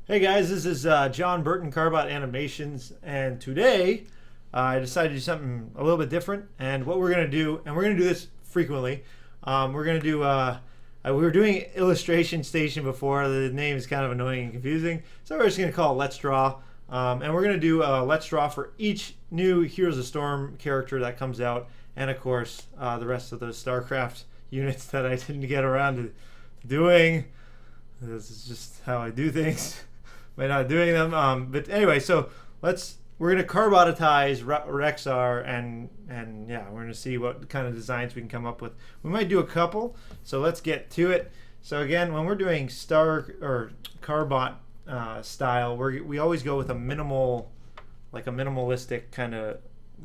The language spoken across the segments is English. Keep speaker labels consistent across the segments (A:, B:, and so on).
A: Hey guys, this is John Burton Carbot Animations, and today I decided to do something a little bit different. And what we're gonna do, and we're gonna do this frequently, we're gonna do. We were doing Illustration Station before. The name is kind of annoying and confusing, so we're just gonna call it Let's Draw. And we're gonna do Let's Draw for each new Heroes of Storm character that comes out, and of course the rest of those StarCraft units that I didn't get around to doing. This is just how I do things by not doing them. But anyway, so we're gonna carbonatize Rexxar and yeah, we're gonna see what kind of designs we can come up with. We might do a couple, so let's get to it. So again, when we're doing star or carbot style, we always go with a minimal, like a minimalistic kind of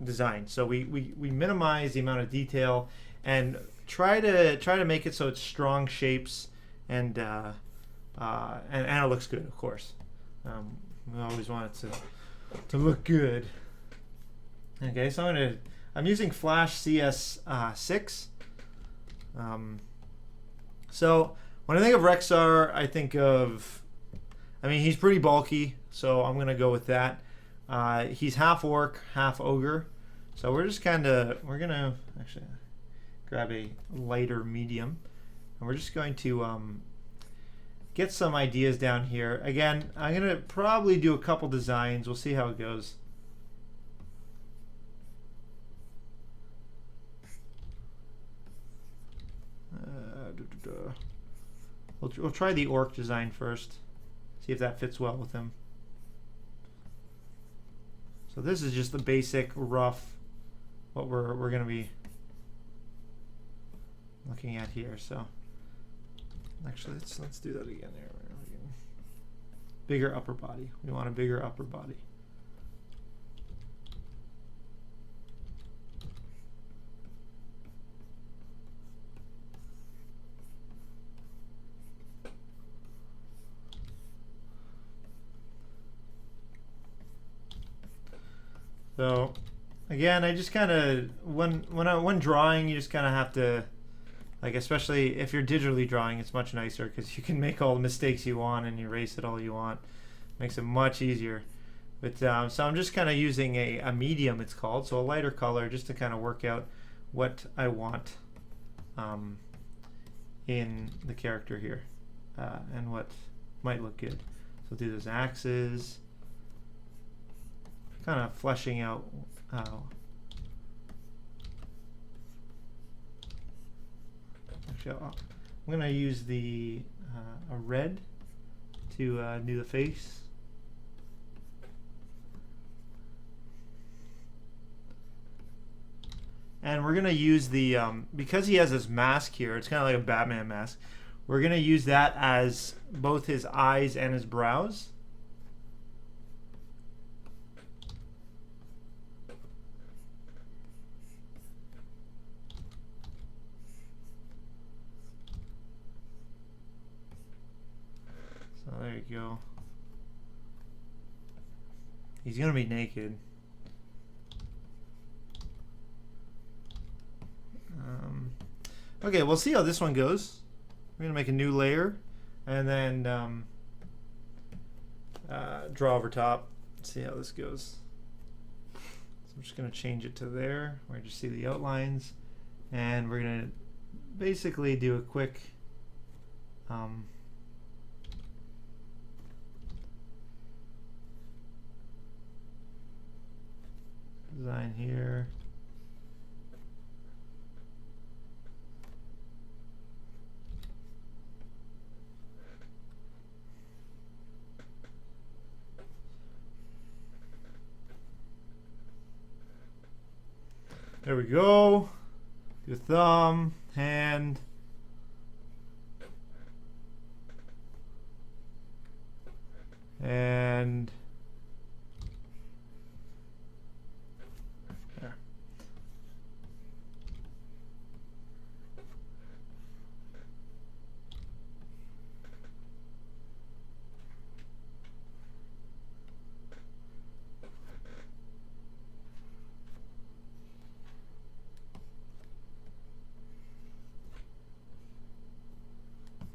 A: design. So we minimize the amount of detail and try to make it so it's strong shapes and it looks good, of course. We always want it to look good. Okay, so I'm using Flash CS6. So when I think of Rexxar, I think of, I mean, he's pretty bulky, so I'm gonna go with that. He's half orc, half ogre, so we're gonna actually grab a lighter medium, and we're just going to get some ideas down here. Again, I'm gonna probably do a couple designs. We'll see how it goes. We'll try the orc design first. See if that fits well with him. So this is just the basic rough what we're gonna be looking at here. So actually, let's do that again. There, bigger upper body. We want a bigger upper body. So again, I just kind of when drawing, you just kind of have to, like, especially if you're digitally drawing, it's much nicer because you can make all the mistakes you want and erase it all you want. Makes it much easier. But so I'm just kind of using a medium, it's called, so a lighter color, just to kind of work out what I want in the character here and what might look good. So do those axes, kind of fleshing out I'm going to use a red to do the face. And we're going to use the, because he has this mask here, it's kind of like a Batman mask, we're going to use that as both his eyes and his brows. So there you go. He's gonna be naked. Okay, we'll see how this one goes. We're gonna make a new layer and then draw over top. See how this goes. So I'm just gonna change it to there where you just see the outlines, and we're gonna basically do a quick design here. There we go. Your thumb, hand. And there.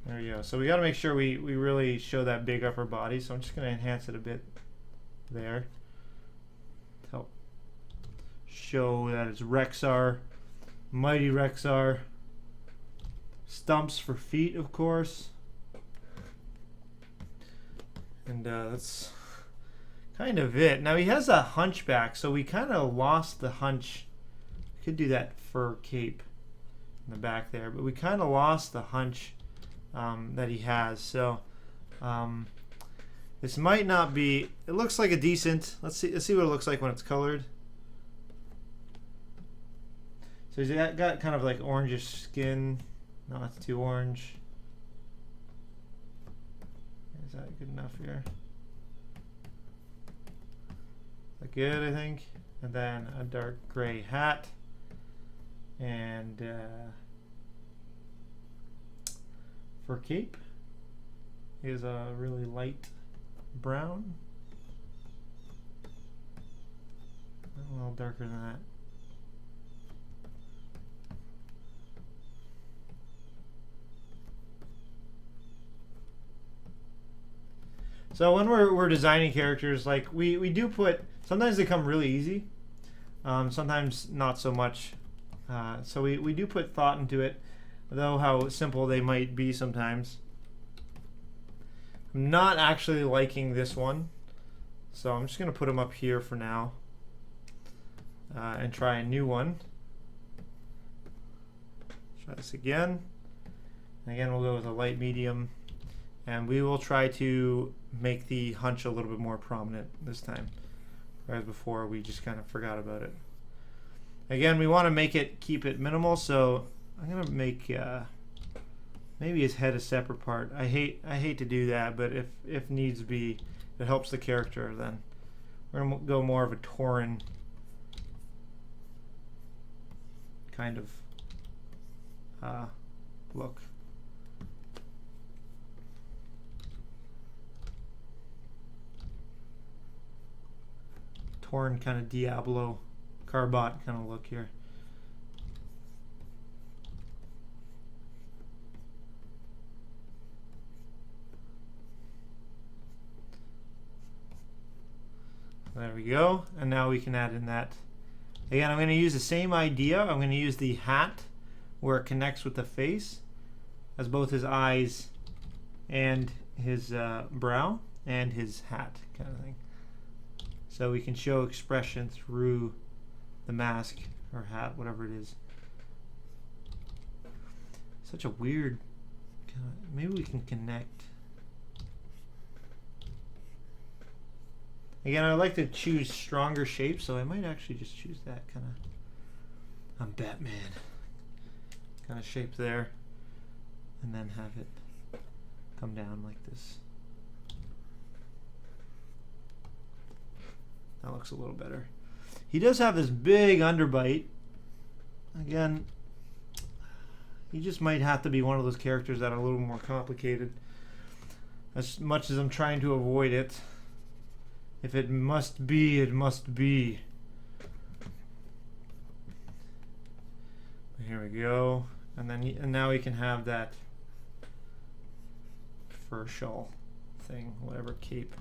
A: There you go. So we got to make sure we really show that big upper body. So I'm just going to enhance it a bit there to help show that it's Rexxar, mighty Rexxar. Stumps for feet, of course. And that's kind of it. Now he has a hunchback, so we kind of lost the hunch. We could do that fur cape in the back there, but we kind of lost the hunch that he has. So this might not be. It looks like a decent. Let's see what it looks like when it's colored. So he's got kind of like orangish skin. No, that's too orange. Is that good enough here? Is that good, I think? And then a dark gray hat. And for cape is a really light brown. A little darker than that. So when we're designing characters, like we do put, sometimes they come really easy, sometimes not so much. So we do put thought into it, though how simple they might be sometimes. I'm not actually liking this one, so I'm just going to put them up here for now and try a new one. Try this again. Again, we'll go with a light medium, and we will try to make the hunch a little bit more prominent this time. Whereas before we just kind of forgot about it. Again, we want to keep it minimal, so I'm gonna make maybe his head a separate part. I hate to do that, but if needs be, it helps the character. Then we're gonna go more of a Tauren kind of look. Tauren kind of Diablo Carbot kind of look here. There we go. And now we can add in that. Again, I'm going to use the same idea. I'm going to use the hat where it connects with the face as both his eyes and his brow and his hat kind of thing. So we can show expression through the mask or hat, whatever it is. Such a weird kind of, maybe we can connect. Again, I like to choose stronger shapes, so I might actually just choose that kind of, I'm Batman kind of shape there, and then have it come down like this. That looks a little better. He does have this big underbite. Again, he just might have to be one of those characters that are a little more complicated. As much as I'm trying to avoid it. If it must be, it must be. Here we go. And then and now we can have that fur shawl thing, whatever, cape.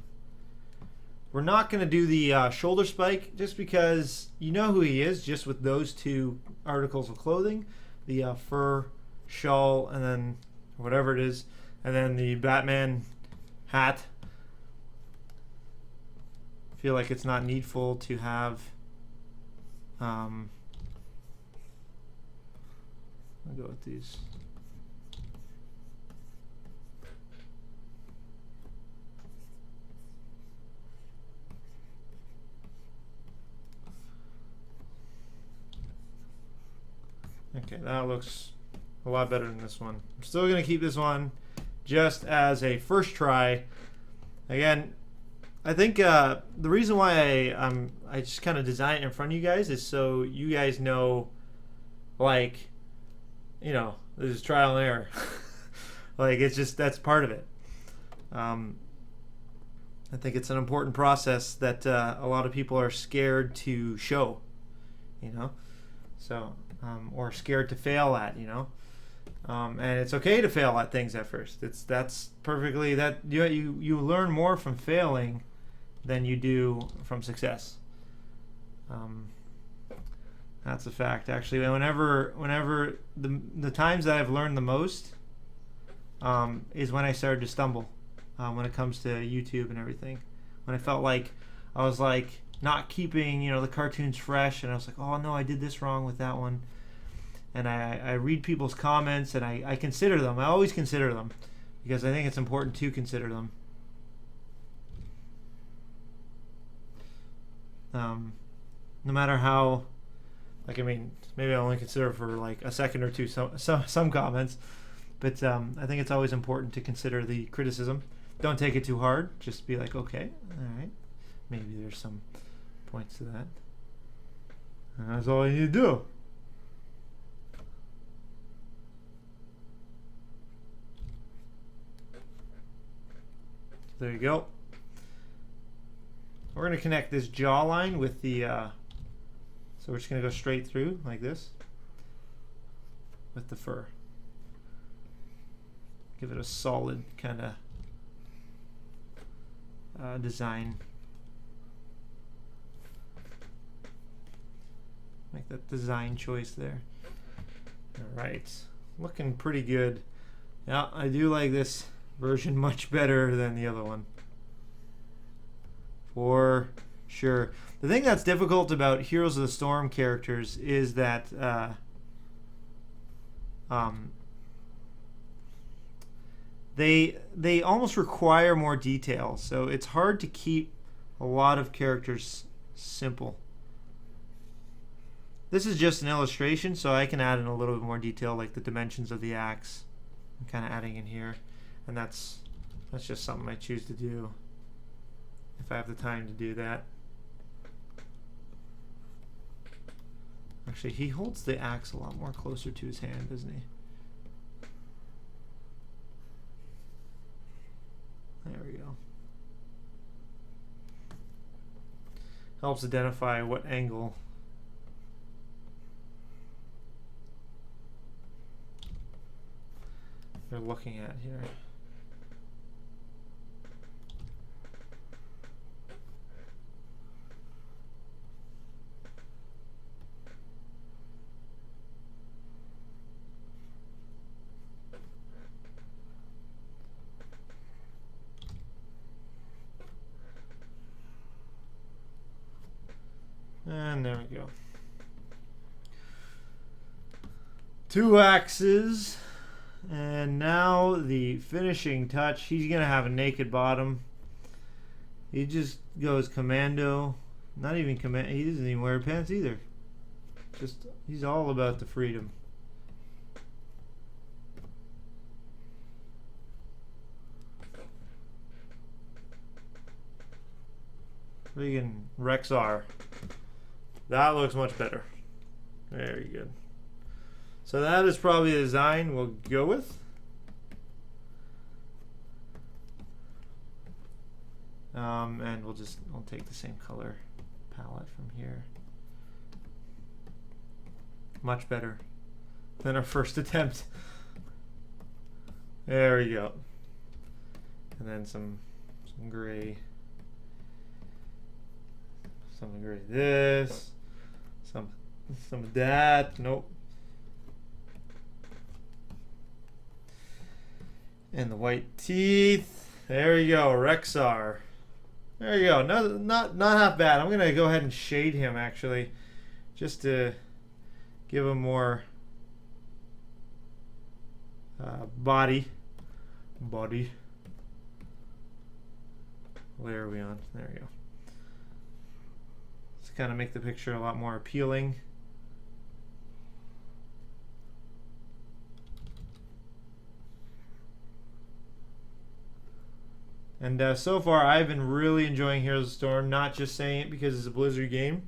A: We're not going to do the shoulder spike just because you know who he is just with those two articles of clothing. The fur shawl and then whatever it is. And then the Batman hat. I feel like it's not needful to have I'll go with these. Okay, that looks a lot better than this one. I'm still going to keep this one just as a first try. Again, I think the reason why I just kind of design it in front of you guys is so you guys know, like, you know, this is trial and error. Like, it's just, that's part of it. I think it's an important process that a lot of people are scared to show, you know, so or scared to fail at, you know. And it's okay to fail at things at first. That's perfectly that you learn more from failing than you do from success. That's a fact. Actually, whenever the times that I've learned the most is when I started to stumble when it comes to YouTube and everything. When I felt like I was like not keeping the cartoons fresh, and I was like, oh no, I did this wrong with that one. And I read people's comments, and I consider them. I always consider them because I think it's important to consider them. No matter how, like, I mean, maybe I only consider for like a second or two some comments, but I think it's always important to consider the criticism. Don't take it too hard. Just be like, okay, all right, maybe there's some points to that. And that's all you need to do. There you go. We're going to connect this jawline with the, so we're just going to go straight through like this with the fur. Give it a solid kind of design. Make that design choice there. All right, looking pretty good. Yeah, I do like this version much better than the other one. For sure. The thing that's difficult about Heroes of the Storm characters is that they almost require more detail, so it's hard to keep a lot of characters simple. This is just an illustration, so I can add in a little bit more detail, like the dimensions of the axe. I'm kind of adding in here, and that's just something I choose to do if I have the time to do that. Actually, he holds the axe a lot more closer to his hand, doesn't he? There we go. Helps identify what angle they're looking at here. And there we go. 2 axes. And now the finishing touch. He's going to have a naked bottom. He just goes commando. Not even command. He doesn't even wear pants either. Just, he's all about the freedom. Friggin' Rexxar. That looks much better. Very good. So that is probably the design we'll go with. And I'll take the same color palette from here. Much better than our first attempt. There we go. And then some gray. Some gray this. Some of that. Nope. And the white teeth. There you go, Rexxar. There you go. Not half bad. I'm gonna go ahead and shade him actually, just to give him more body. Where are we on? There we go. Just kind of make the picture a lot more appealing. And so far, I've been really enjoying Heroes of the Storm. Not just saying it because it's a Blizzard game.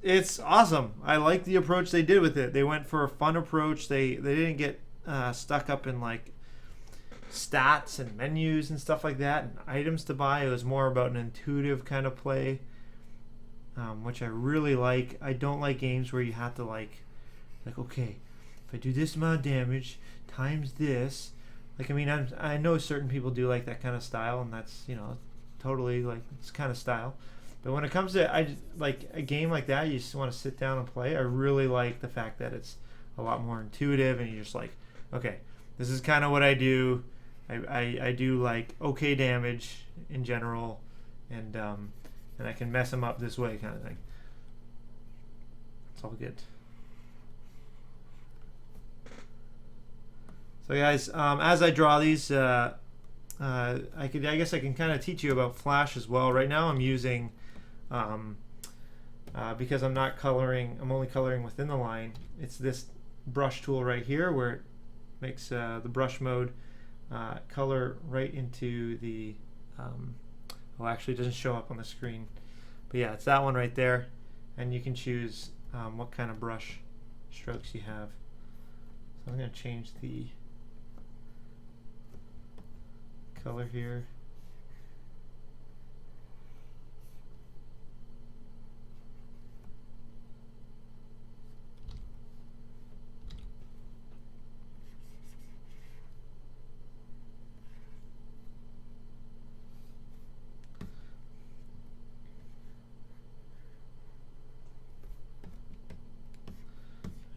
A: It's awesome. I like the approach they did with it. They went for a fun approach. They didn't get stuck up in like stats and menus and stuff like that and items to buy. It was more about an intuitive kind of play, which I really like. I don't like games where you have to like okay, if I do this amount of damage times this, like, I mean, I know certain people do like that kind of style, and that's, you know, totally like it's kind of style. But when it comes to like a game like that, you just want to sit down and play. I really like the fact that it's a lot more intuitive, and you're just like, okay, this is kind of what I do. I do like okay damage in general, and I can mess them up this way, kind of thing. It's all good. So guys, as I draw these, I guess I can kind of teach you about Flash as well. Right now I'm using, because I'm not coloring, I'm only coloring within the line. It's this brush tool right here where it makes the brush mode color right into the, well, actually it doesn't show up on the screen. But yeah, it's that one right there. And you can choose what kind of brush strokes you have. So I'm going to change the color here.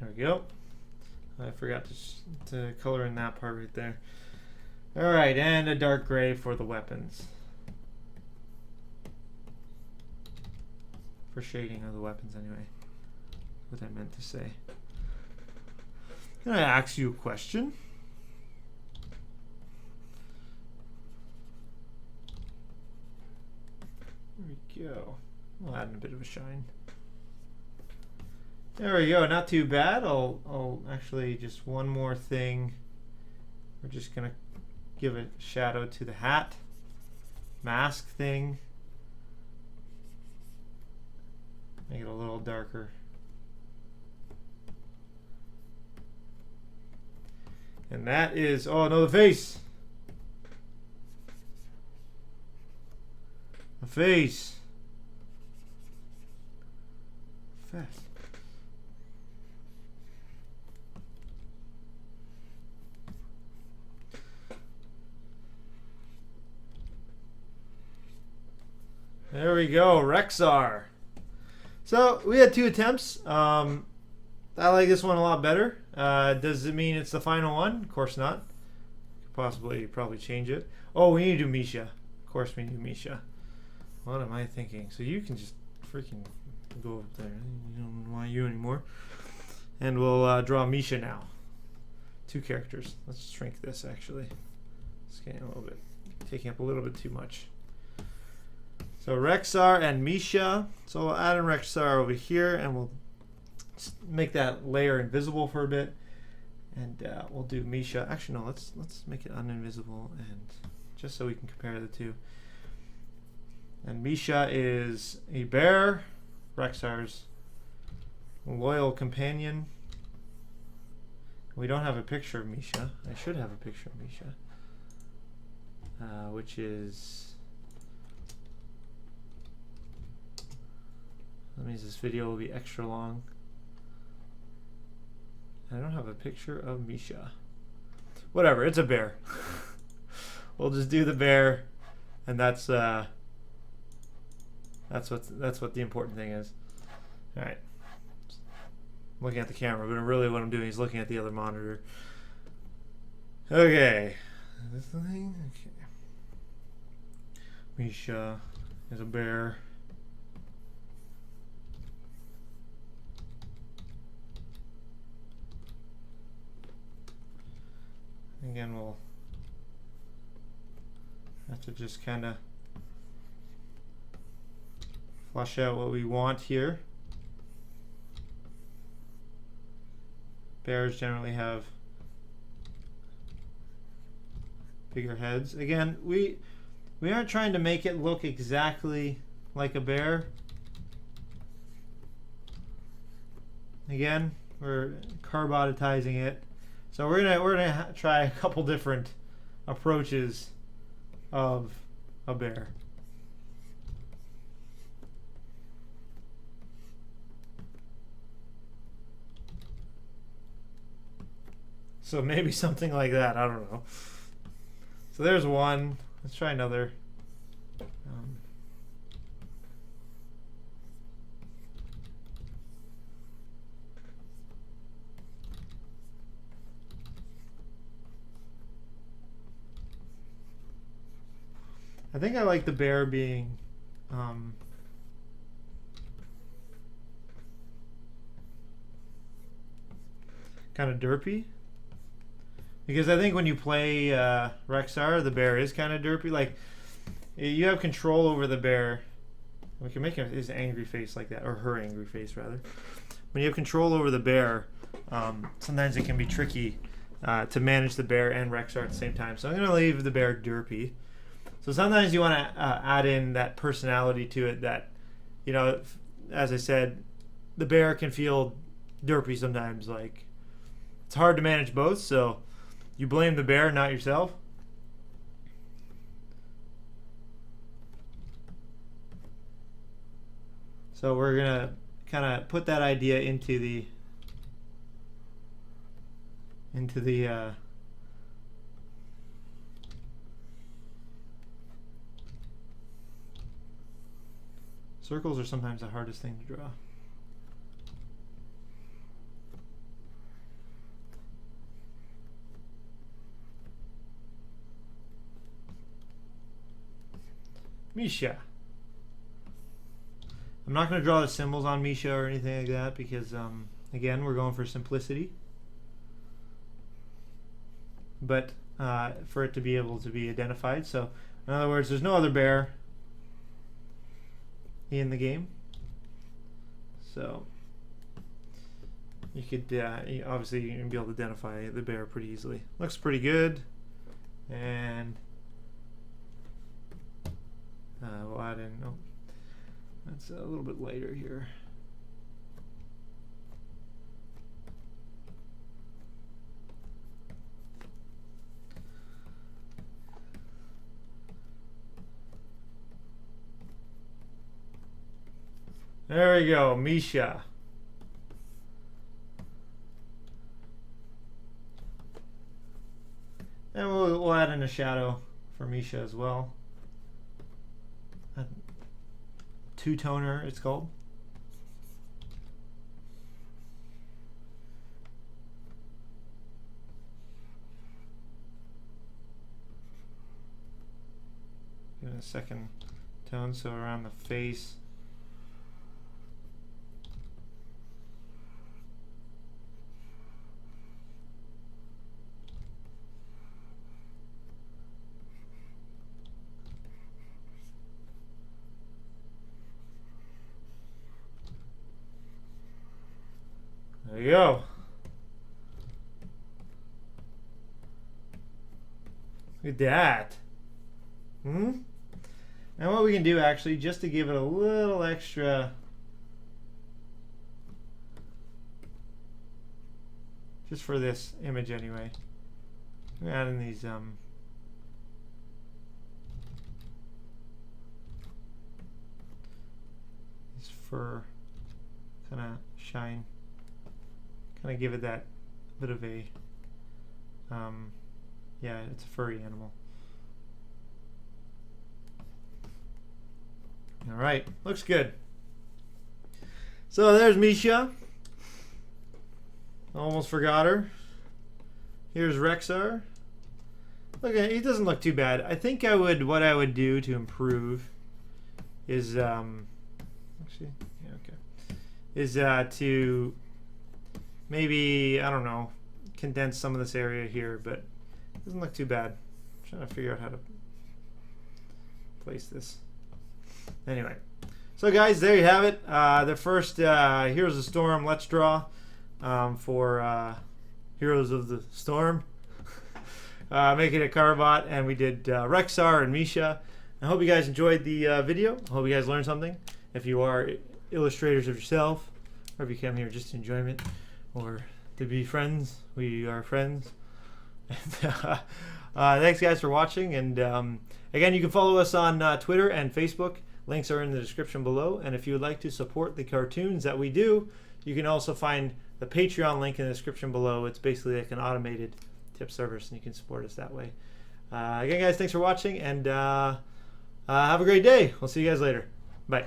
A: There we go. I forgot to color in that part right there. Alright, and a dark gray for the weapons. For shading of the weapons, anyway. What I meant to say. Can I ask you a question? There we go. I'll add in a bit of a shine. There we go, not too bad. I'll actually just one more thing. We're just gonna give a shadow to the hat mask thing. Make it a little darker. And that is, oh no, the face. The face. Fast. There we go, Rexxar. So we had 2 attempts. I like this one a lot better. Does it mean it's the final one? Of course not. Could probably change it. Oh, we need to do Misha. Of course we need to do Misha. What am I thinking? So you can just freaking go up there. You don't want you anymore. And we'll draw Misha now. 2 characters. Let's shrink this actually. It's getting a little bit, taking up a little bit too much. So Rexxar and Misha. So we'll add in Rexxar over here, and we'll make that layer invisible for a bit. And we'll do Misha. Actually, no. Let's make it uninvisible, and just so we can compare the 2. And Misha is a bear. Rexxar's a loyal companion. We don't have a picture of Misha. I should have a picture of Misha, which is. That means this video will be extra long. I don't have a picture of Misha. Whatever, it's a bear. We'll just do the bear, and that's what the important thing is. All right. I'm looking at the camera, but really what I'm doing is looking at the other monitor. Okay. This thing. Okay. Misha is a bear. Again, we'll have to just kind of flush out what we want here. Bears generally have bigger heads. Again, we aren't trying to make it look exactly like a bear. Again, we're carbonizing it. So we're gonna try a couple different approaches of a bear. So maybe something like that. I don't know. So there's one. Let's try another. I think I like the bear being kind of derpy. Because I think when you play Rexxar, the bear is kind of derpy. Like, you have control over the bear. We can make his angry face like that, or her angry face, rather. When you have control over the bear, sometimes it can be tricky to manage the bear and Rexxar at the same time. So I'm going to leave the bear derpy. So sometimes you want to add in that personality to it that, you know, as I said, the bear can feel derpy sometimes. Like, it's hard to manage both, so you blame the bear, not yourself. So we're going to kind of put that idea into the circles are sometimes the hardest thing to draw. Misha. I'm not going to draw the symbols on Misha or anything like that because, again, we're going for simplicity. But for it to be able to be identified. So, in other words, there's no other bear in the game. So, you could, obviously, you can be able to identify the bear pretty easily. Looks pretty good. And we'll add in, oh, that's a little bit lighter here. There we go, Misha. And we'll add in a shadow for Misha as well. Two-toner, it's called. Give it a second tone, so around the face. There you go. Look at that. And what we can do actually, just to give it a little extra, just for this image anyway, we're adding these fur kind of shine. Kind of give it that bit of a, yeah, it's a furry animal. All right, looks good. So there's Misha. Almost forgot her. Here's Rexxar. Look, he doesn't look too bad. I think what I would do to improve is, actually, yeah, okay, is to maybe, I don't know, condense some of this area here, but it doesn't look too bad. I'm trying to figure out how to place this. Anyway, so guys, there you have it. The first Heroes of the Storm Let's Draw for Heroes of the Storm. Making a Carbot, and we did Rexxar and Misha. I hope you guys enjoyed the video. I hope you guys learned something. If you are illustrators of yourself, or if you came here just to enjoyment, or to be friends, we are friends. And, thanks guys for watching, and again, you can follow us on Twitter and Facebook. Links are in the description below, and if you would like to support the cartoons that we do, you can also find the Patreon link in the description below. It's basically like an automated tip service, and you can support us that way. Again, guys, thanks for watching, and have a great day. We'll see you guys later. Bye.